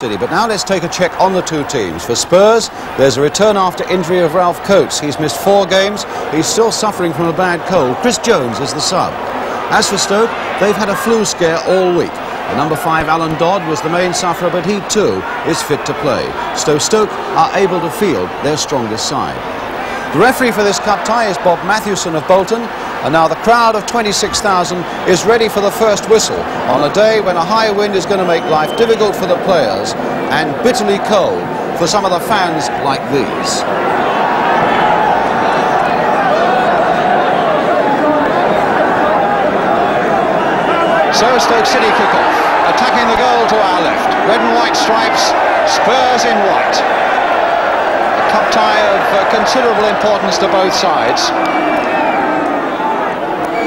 But now let's take a check on the two teams. For Spurs, there's a return after injury of Ralph Coates. He's missed 4 games. He's still suffering from a bad cold. Chris Jones is the sub. As for Stoke, they've had a flu scare all week. The number 5 Alan Dodd was the main sufferer, but he too is fit to play. Stoke are able to field their strongest side. The referee for this cup tie is Bob Matthewson of Bolton, and now the crowd of 26,000 is ready for the first whistle on a day when a high wind is going to make life difficult for the players and bitterly cold for some of the fans like these. So Stoke City kick off, attacking the goal to our left. Red and white stripes, Spurs in white. A cup tie of considerable importance to both sides.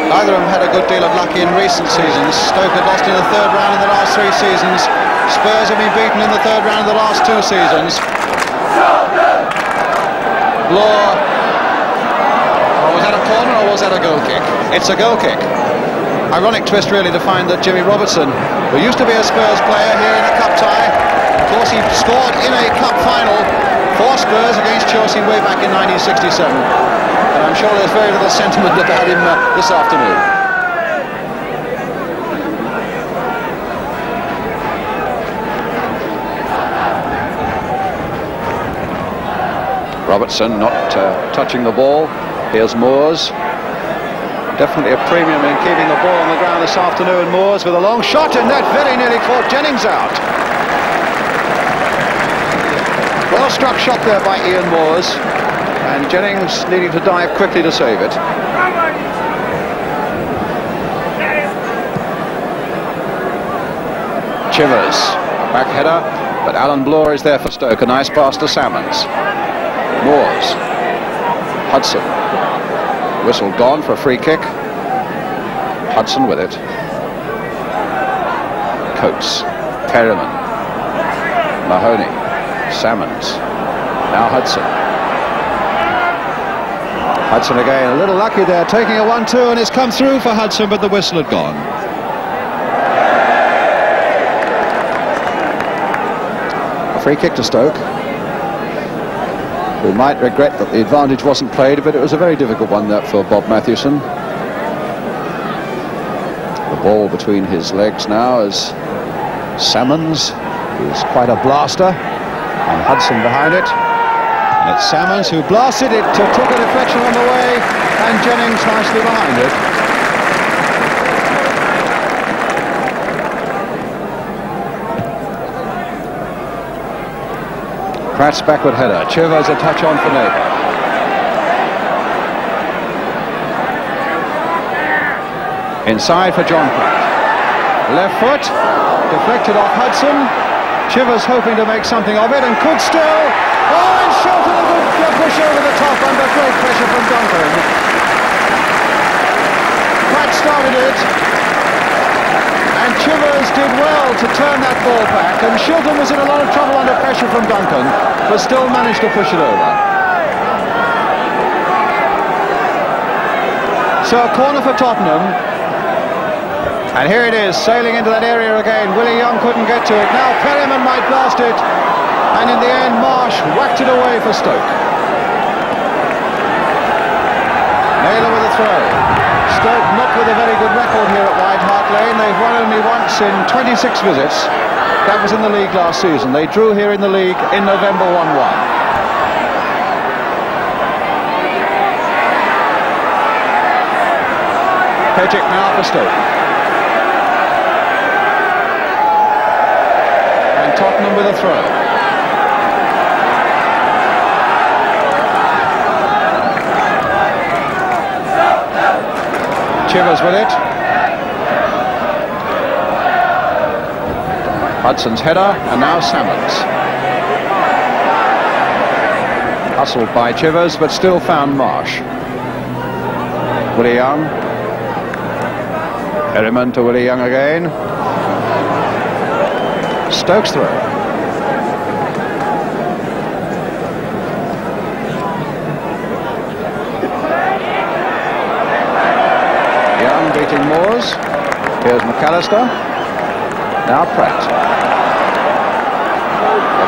Neither of them had a good deal of luck in recent seasons. Stoke had lost in the 3rd round in the last 3 seasons. Spurs have been beaten in the 3rd round of the last 2 seasons. Bloor. Oh, was that a corner or was that a goal kick? It's a goal kick. Ironic twist really to find that Jimmy Robertson, who used to be a Spurs player here in a cup tie, of course he scored in a cup final for Spurs against Chelsea way back in 1967. And I'm sure there's very little sentiment about him this afternoon. Robertson not touching the ball. Here's Moores. Definitely a premium in keeping the ball on the ground this afternoon. Moores with a long shot, and that very nearly caught Jennings out. Well struck shot there by Ian Moores, and Jennings needing to dive quickly to save it. Chivers, back header, but Alan Bloor is there for Stoke. A nice pass to Salmons. Moores, Hudson. Whistle gone for a free kick. Hudson with it. Coates, Perryman, Mahoney, Salmons. Now Hudson. Hudson again, a little lucky there, taking a 1-2, and it's come through for Hudson, but the whistle had gone. A free kick to Stoke, who might regret that the advantage wasn't played, but it was a very difficult one that for Bob Matthewson. The ball between his legs now as Salmons, who's quite a blaster, and Hudson behind it. And it's Salmons who blasted it, took a deflection on the way, and Jennings nicely behind it. Pratt's backward header. Chivers a touch on for Neighbour. Inside for John Pratt. Left foot, deflected off Hudson. Chivers hoping to make something of it, and could still. Oh, and Shelton a good push over the top under great pressure from Duncan. Pratt started it, and Chivers did well to turn that ball back, and Shilton was in a lot of trouble under pressure from Duncan, but still managed to push it over. So a corner for Tottenham, and here it is, sailing into that area again. Willie Young couldn't get to it. Now Perryman might blast it, and in the end Marsh whacked it away for Stoke. Naylor with a throw. Stoke not with a very good record here at White Hart Lane. They've won only once in 26 visits. That was in the league last season. They drew here in the league in November 1-1. Pejic now for Stoke. And Tottenham with a throw. Chivers with it. Hudson's header, and now Salmons. Hustled by Chivers, but still found Marsh. Willie Young. Perryman to Willie Young again. Stokes throw. Young beating Moores. Here's McAllister. Now Pratt.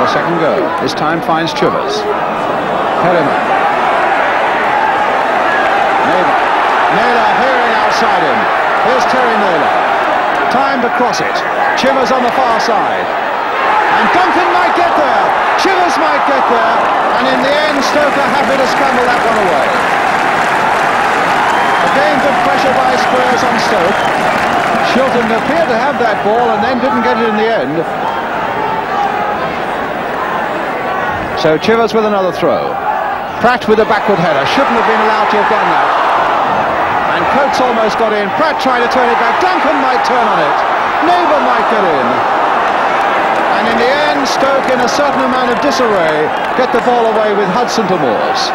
second go. This time finds Chivers. Perryman. Naylor hearing outside him. Here's Terry Naylor. Time to cross it. Chivers on the far side. And Duncan might get there. Chivers might get there. And in the end, Stoke are happy to scramble that one away. Again, good pressure by Spurs on Stoke. Shilton appeared to have that ball and then didn't get it in the end. So Chivers with another throw. Pratt with a backward header. Shouldn't have been allowed to have done that. And Coates almost got in. Pratt tried to turn it back. Duncan might turn on it. Neighbour might get in. And in the end, Stoke, in a certain amount of disarray, get the ball away with Hudson to Moores.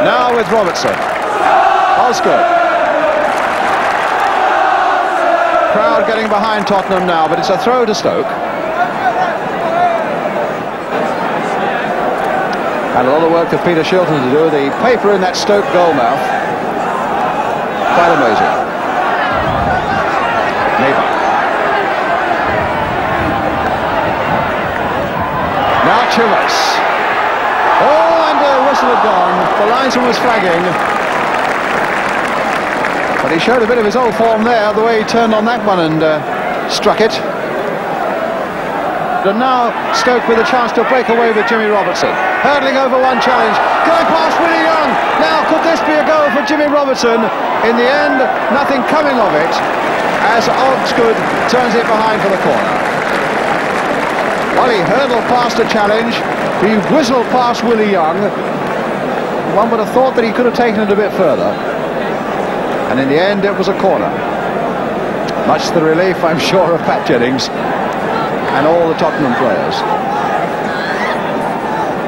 Now with Robertson. Osgood. Crowd getting behind Tottenham now, but it's a throw to Stoke. And a lot of work for Peter Shilton to do. The paper in that Stoke goal mouth. Quite amazing. Neighbour. Now Chivers. Oh, and the whistle had gone. The linesman was flagging. But he showed a bit of his old form there, the way he turned on that one and struck it. And now Stoke with a chance to break away with Jimmy Robertson. Hurdling over one challenge, going past Willie Young. Now could this be a goal for Jimmy Robertson? In the end, nothing coming of it as Osgood turns it behind for the corner. Well, he hurdled past a challenge. He whistled past Willie Young. One would have thought that he could have taken it a bit further. And in the end, it was a corner. Much to the relief, I'm sure, of Pat Jennings and all the Tottenham players.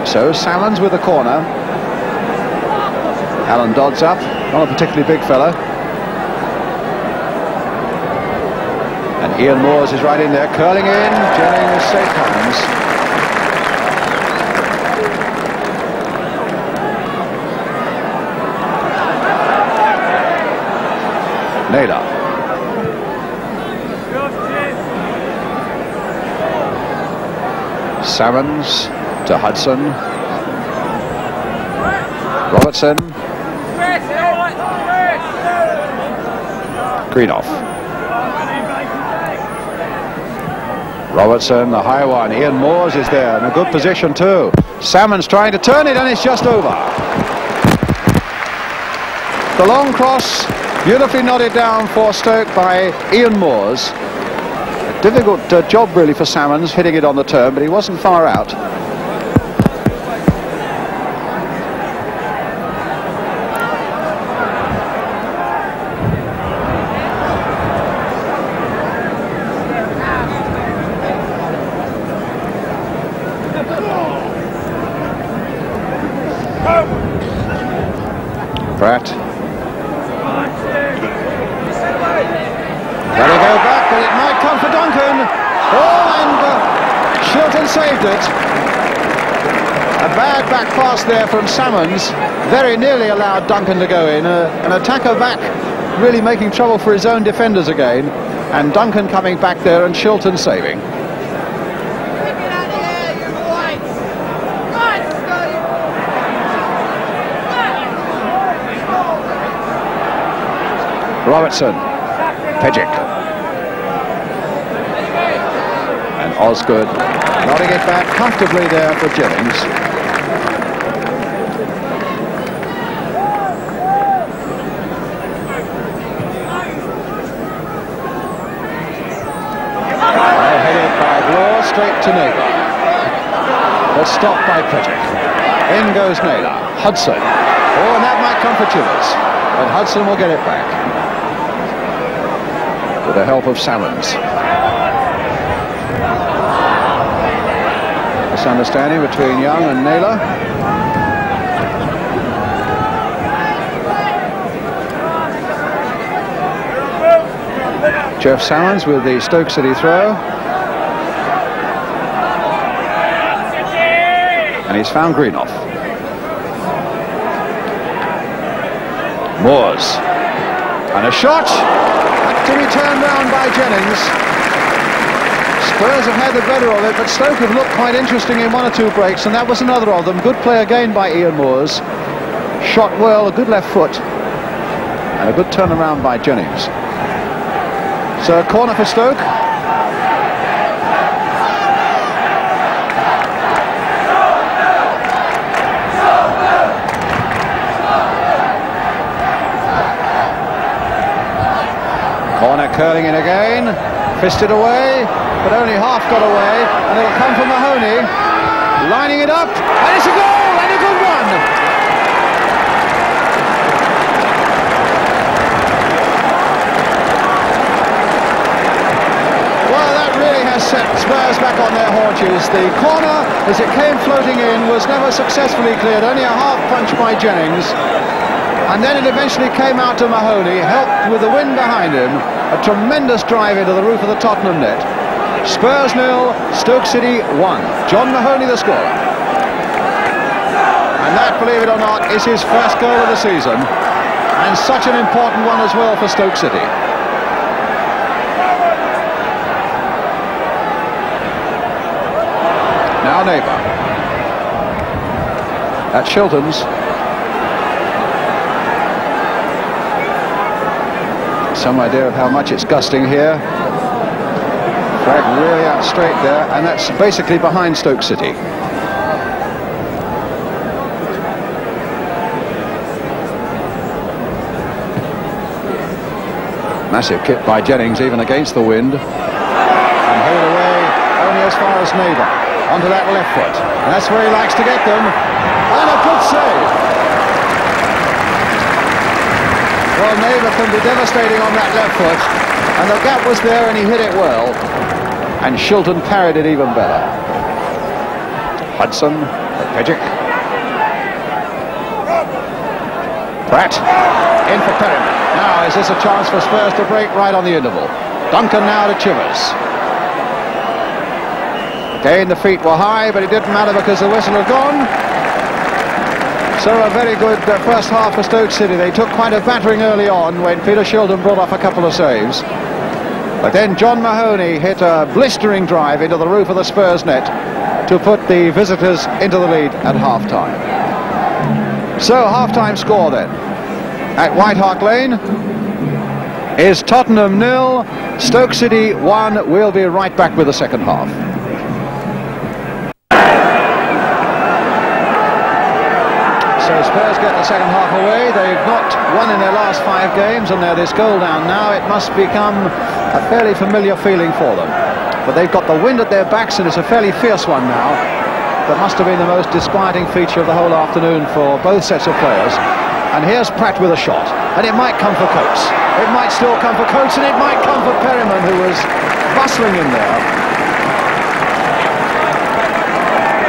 So Salmons with the corner. Alan Dodd's up, not a particularly big fella. And Ian Moores is right in there, curling in. Jennings safe hands. Naylor. Salmons to Hudson. Robertson. Greenoff. Robertson, the high one. Ian Moores is there in a good position too. Salmons trying to turn it and it's just over. The long cross, beautifully nodded down for Stoke by Ian Moores. A difficult job really for Salmons, hitting it on the turn, but he wasn't far out. Pratt. That'll go back, but it might come for Duncan. Oh, and Shilton saved it. A bad back pass there from Salmons. Very nearly allowed Duncan to go in. An attacker back, really making trouble for his own defenders again. And Duncan coming back there and Shilton saving. Robertson, Pejic, and Osgood nodding it back comfortably there for Jennings. Well headed by Bloor, straight to Naylor, but stopped by Pejic. In goes Naylor. Hudson. Oh, and that might come for Chivers, but Hudson will get it back with the help of Salmons. Misunderstanding between Young and Naylor. Jeff Salmons with the Stoke City throw. And he's found Greenoff. Moores. And a shot. To be turned round by Jennings. Spurs have had the better of it, but Stoke have looked quite interesting in one or two breaks, and that was another of them. Good play again by Ian Moores. Shot well, a good left foot, and a good turnaround by Jennings. So a corner for Stoke. Corner curling in again, fisted away, but only half got away, and it'll come from Mahoney, lining it up, and it's a goal, and a good one! Well, that really has set Spurs back on their haunches. The corner, as it came floating in, was never successfully cleared, only a half punch by Jennings. And then it eventually came out to Mahoney, helped with the wind behind him. A tremendous drive into the roof of the Tottenham net. Spurs 0, Stoke City 1. John Mahoney the scorer. And that, believe it or not, is his first goal of the season. And such an important one as well for Stoke City. Now Neighbour. That's Shilton's. Some idea of how much it's gusting here. Flag really out straight there, and that's basically behind Stoke City. Massive kick by Jennings, even against the wind. And held away only as far as Neighbour. Onto that left foot. And that's where he likes to get them. And a good save. Well, Neighbour can be devastating on that left foot, and the gap was there and he hit it well, and Shilton parried it even better. Hudson, Pejic. Pratt, in for Perryman. Now, is this a chance for Spurs to break right on the interval? Duncan now to Chivers. Again, the feet were high, but it didn't matter because the whistle had gone. So a very good first half for Stoke City. They took quite a battering early on when Peter Shilton brought off a couple of saves. But then John Mahoney hit a blistering drive into the roof of the Spurs net to put the visitors into the lead at half-time. So half-time score then. At White Hart Lane is Tottenham 0, Stoke City 1. We'll be right back with the second half. So Spurs get the second half away. They've not won in their last 5 games, and they're this goal down now. It must become a fairly familiar feeling for them. But they've got the wind at their backs, and it's a fairly fierce one now. That must have been the most disquieting feature of the whole afternoon for both sets of players. And here's Pratt with a shot, and it might come for Coates. It might still come for Coates, and it might come for Perryman, who was bustling in there.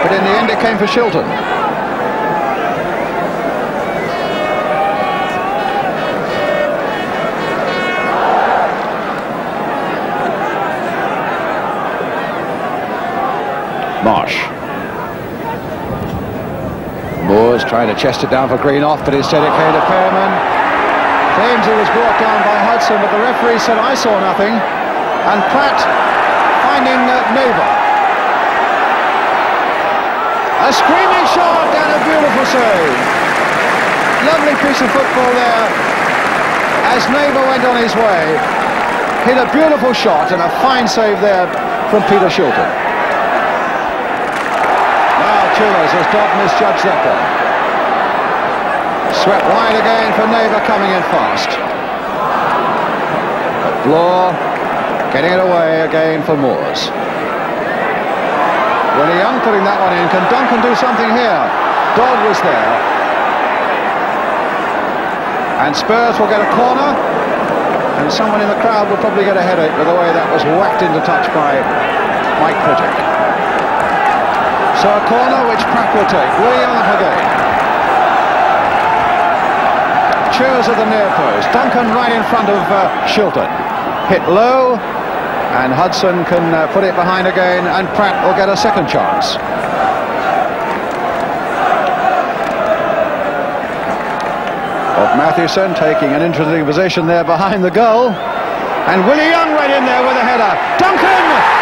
But in the end, it came for Shilton. Marsh. Moores trying to chest it down for Greenoff, but instead it came to Perryman. Claims he was brought down by Hudson, but the referee said I saw nothing. And Pratt finding Neighbour. A screaming shot and a beautiful save. Lovely piece of football there as Neighbour went on his way. Hit a beautiful shot and a fine save there from Peter Shilton. Chivers has Dodd misjudged that one. Swept wide again for Neighbour, coming in fast. But Bloor getting it away again for Moores. Willie Young putting that one in. Can Duncan do something here? Dodd was there. And Spurs will get a corner. And someone in the crowd will probably get a headache with the way that was whacked into touch by Mike Pejic. So a corner which Pratt will take. Willie Young up again. Chivers at the near post. Duncan right in front of Shilton. Hit low, and Hudson can put it behind again, and Pratt will get a second chance. Of Mathewson taking an interesting position there behind the goal. And Willie Young right in there with a header. Duncan!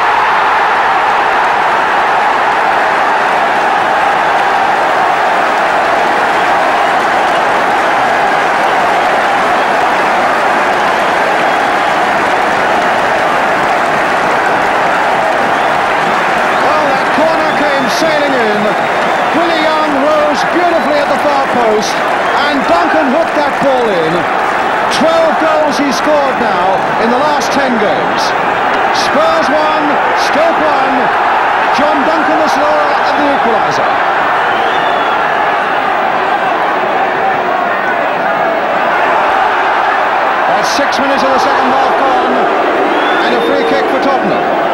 sailing in. Willie Young rose beautifully at the far post, and Duncan hooked that ball in. 12 goals he scored now in the last 10 games. Spurs 1, Stoke 1. John Duncan the scorer of the equaliser. That's 6 minutes of the second half gone, and a free kick for Tottenham.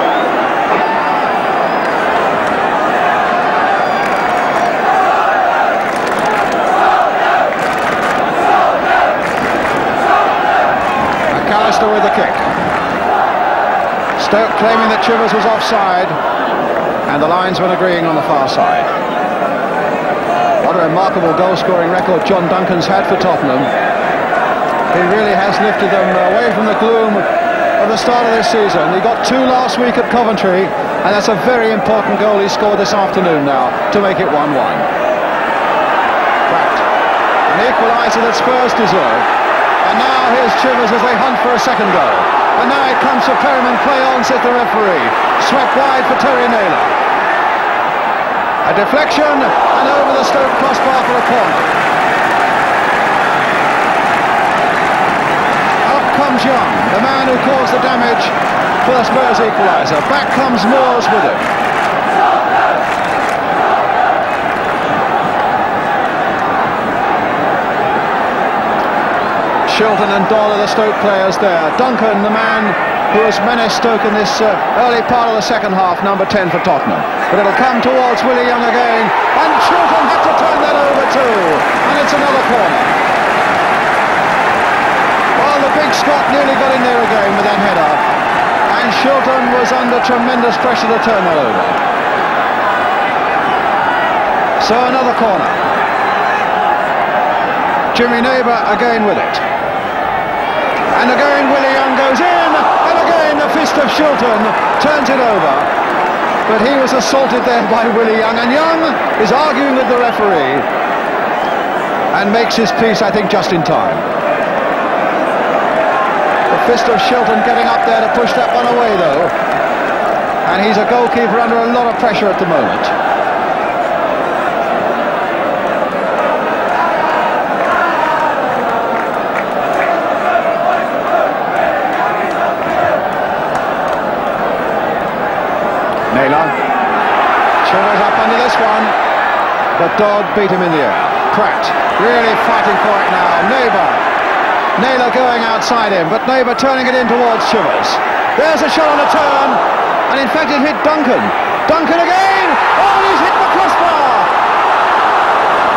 With the kick. Stoke claiming that Chivers was offside, and the linesman agreeing on the far side. What a remarkable goal-scoring record John Duncan's had for Tottenham. He really has lifted them away from the gloom of the start of this season. He got 2 last week at Coventry, and that's a very important goal he scored this afternoon now to make it 1-1. An equaliser that Spurs deserve. And now here's Chivers as they hunt for a second goal. And now it comes to Perryman. Play on, says the referee. Swept wide for Terry Naylor. A deflection and over the Stoke crossbar for a corner. Up comes Young, the man who caused the damage for the Spurs equaliser. Back comes Moores with him. Shilton and Dodd are the Stoke players there. Duncan, the man who has menaced Stoke in this early part of the second half, number 10 for Tottenham. But it'll come towards Willie Young again, and Shilton had to turn that over too, and it's another corner. Well, the big Scot nearly got in there again with that header, and Shilton was under tremendous pressure to turn that over. So another corner. Jimmy Neighbour again with it. And again Willie Young goes in, and again the fist of Shilton turns it over. But he was assaulted there by Willie Young, and Young is arguing with the referee and makes his peace, I think, just in time. The fist of Shilton getting up there to push that one away though, and he's a goalkeeper under a lot of pressure at the moment. Naylor. Chivers up under this one, but Dodd beat him in the air. Pratt really fighting for it now. Naylor going outside him, but Neighbour turning it in towards Chivers. There's a shot on a turn, and in fact it hit Duncan. Duncan again! Oh, he's hit the crossbar!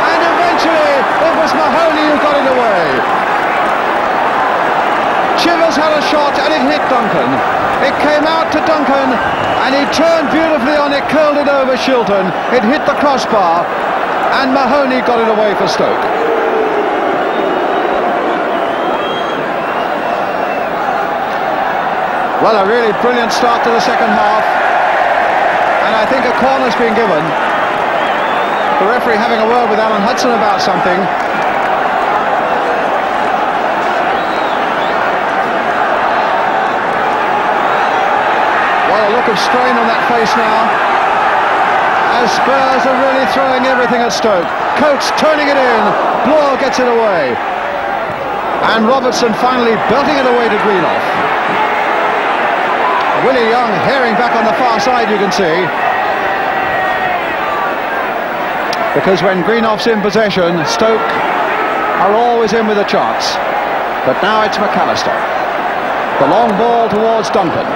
And eventually it was Mahoney who got it away. Chivers had a shot and it hit Duncan. It came out to Duncan, and he turned beautifully on it, curled it over Shilton. It hit the crossbar, and Mahoney got it away for Stoke. Well, a really brilliant start to the second half, and I think a corner's been given. The referee having a word with Alan Hudson about something. A look of strain on that face now, as Spurs are really throwing everything at Stoke. Coates turning it in, Bloor gets it away, and Robertson finally belting it away to Greenoff. Willie Young herring back on the far side, you can see, because when Greenoff's in possession, Stoke are always in with a chance. But now it's McAllister. The long ball towards Duncan.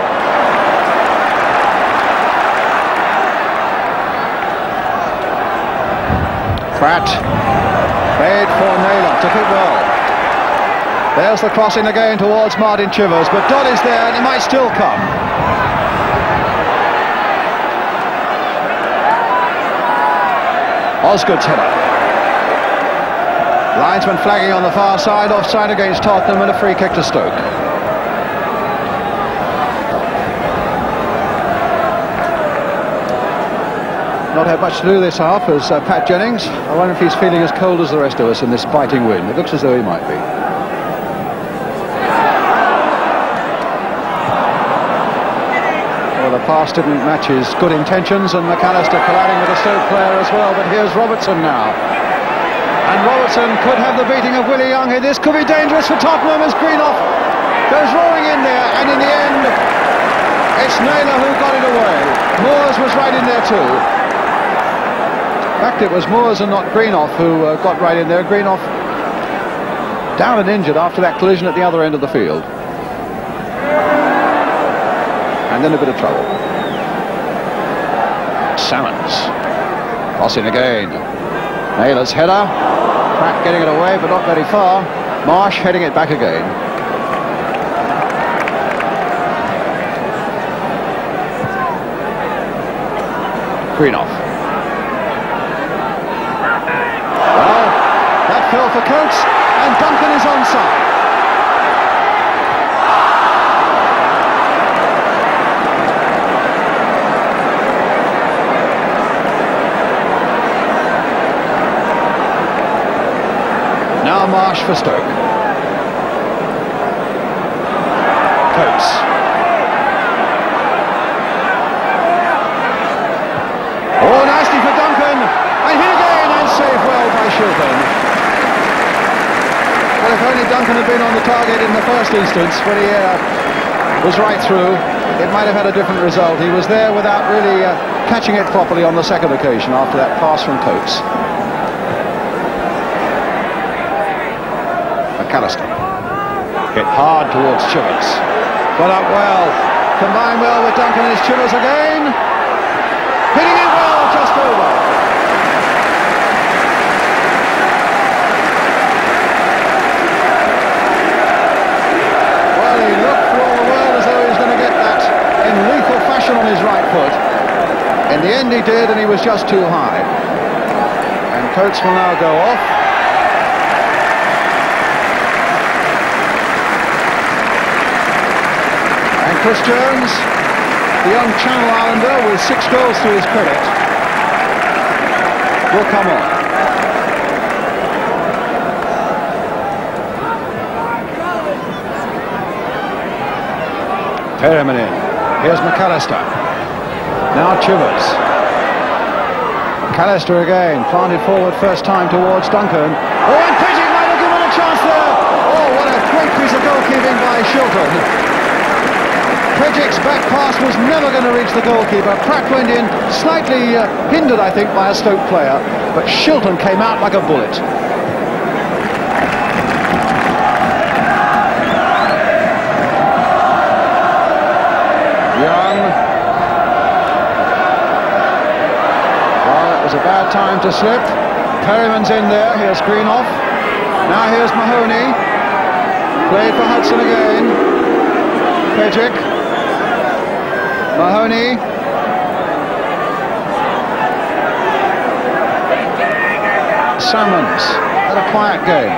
Pratt paid for Naylor, took it well. There's the crossing again towards Martin Chivers, but Dodd is there and it might still come. Osgood's header. Linesman flagging on the far side, offside against Tottenham, and a free kick to Stoke. Not had much to do this half as Pat Jennings. I wonder if he's feeling as cold as the rest of us in this biting wind. It looks as though he might be. Well, the pass didn't match his good intentions, and McAllister colliding with a Stoke player as well. But here's Robertson now. And Robertson could have the beating of Willie Young here. This could be dangerous for Tottenham as Greenough goes roaring in there, and in the end it's Naylor who got it away. Moores was right in there too. In fact, it was Moores and not Greenough who got right in there. Greenough down and injured after that collision at the other end of the field. And then a bit of trouble. Salmons crossing again. Naylor's header. Pratt getting it away, but not very far. Marsh heading it back again. Greenoff. Well, that fell for Coates, and Duncan is onside. Now Marsh for Stoke. Coates. Oh, nasty for Duncan. And hit again, and saved well by Shilton. Well, if only Duncan had been on the target in the first instance when he was right through, it might have had a different result. He was there without really catching it properly on the second occasion after that pass from Coates. McAllister hit hard towards Chivers. Got up well, combined well with Duncan. Is Chivers again, hitting it well, just over. Well, he looked for all the world as though he was going to get that in lethal fashion on his right foot. In the end he did, and he was just too high. And Coates will now go off. Chris Jones, the young Channel Islander with 6 goals to his credit, will come on. Perriman in. Here's McAllister. Now Chivers. McAllister again, planted forward first time towards Duncan. Oh, and Pidgeot might have given a chance there. Oh, what a great piece of goalkeeping by Shilton. Pidgeot's back pass was never going to reach the goalkeeper. Pratt went in, slightly hindered, I think, by a Stoke player, but Shilton came out like a bullet. Young. Well, it was a bad time to slip. Perriman's in there. Here's Greenoff. Now here's Mahoney. Played for Hudson again. Pidgeot. Mahoney. Salmons. Had a quiet game.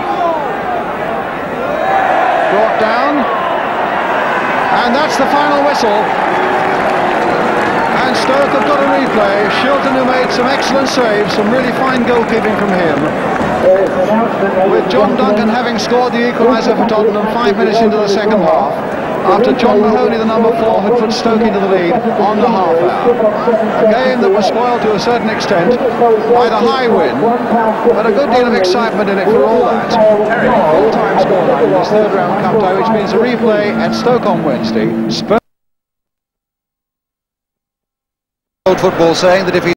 Brought down. And that's the final whistle. And Stoke have got a replay. Shilton, who made some excellent saves, some really fine goalkeeping from him. With John Duncan having scored the equaliser for Tottenham 5 minutes into the second half, after John Mahoney, the number 4, had put Stoke into the lead on the half hour. A game that was spoiled to a certain extent by the high wind, but a good deal of excitement in it for all that. Full-time scoreline in this third round cup tie, which means a replay at Stoke on Wednesday. Spurs Football saying that if he